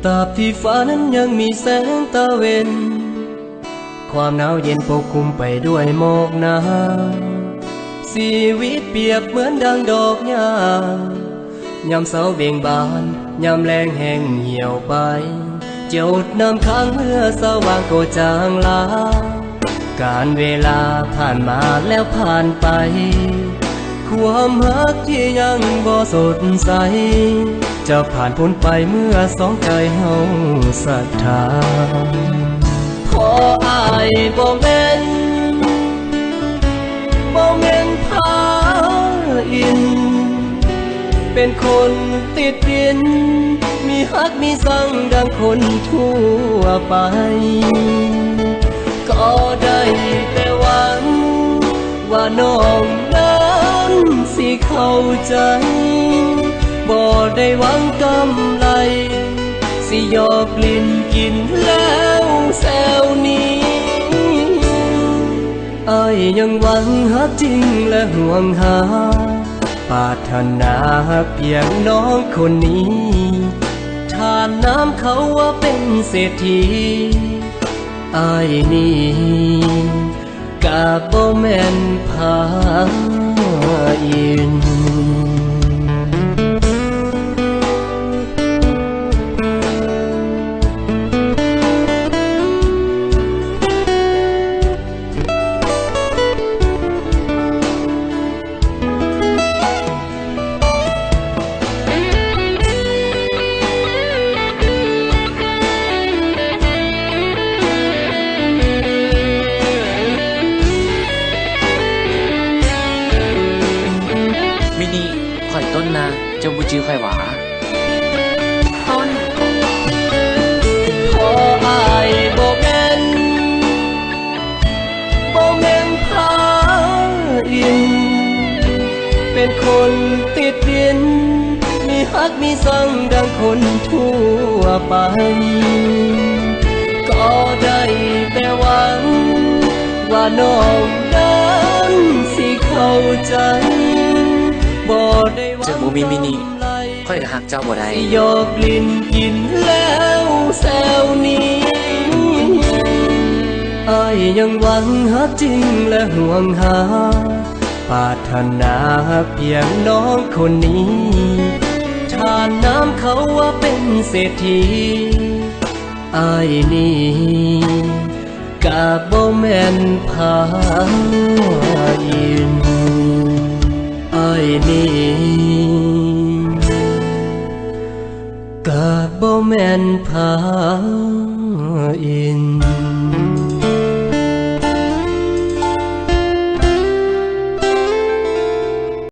ตราบที่ฟ้านั้นยังมีแสงตะเวนความหนาวเย็นปกคลุมไปด้วยหมอกหนาชีวิตเปียกเหมือนดังดอกหญ้ายามเสาเบ่งบานยามแรงแห้งเหี่ยวไปหยดน้ำค้างเมื่อสว่างก็จางลาการเวลาผ่านมาแล้วผ่านไปความรักที่ยังบ่สดใสจะผ่านพ้นไปเมื่อสองใจเฮาศรัทธาพออายบ่แม่นพาอินเป็นคนติดดินมีฮักมีสังดังคนทั่วไปก็ได้แต่หวังว่าน้องนั้นสิเข้าใจบ่ได้หวังกำไรสิยอกลิ้นกินแล้วแซวนี้อ้ายยังหวังฮักจริงและห่วงหาปรารถนาเพียงน้องคนนี้ทานน้ำเขาว่าเป็นเศรษฐีอ้ายนี่กะบ่แม่นพาอินข่อยต้นนะเจ้าบุจือข่อยหวาต้นพออายบ่แม่นพาอินเป็นคนติดดินมีฮักมีสังดังคนทั่วไปก็ได้แต่หวังว่าน้องนั้นสิเข้าใจบ่ได้หวังเจ้าบ่มีมินิข่อยก็ฮักเจ้าบ่ได้สิยอกลิ้นกินแล้วแซวนี้อ้ายยังหวังฮักจริงและห่วงหาปรารถนาเพียงน้องคนนี้ทานน้ำเขาว่าเป็นเศรษฐีอ้ายนี่กะบ่แม่นพาอินอ้ายนี่กะบ่แม่นพาอิน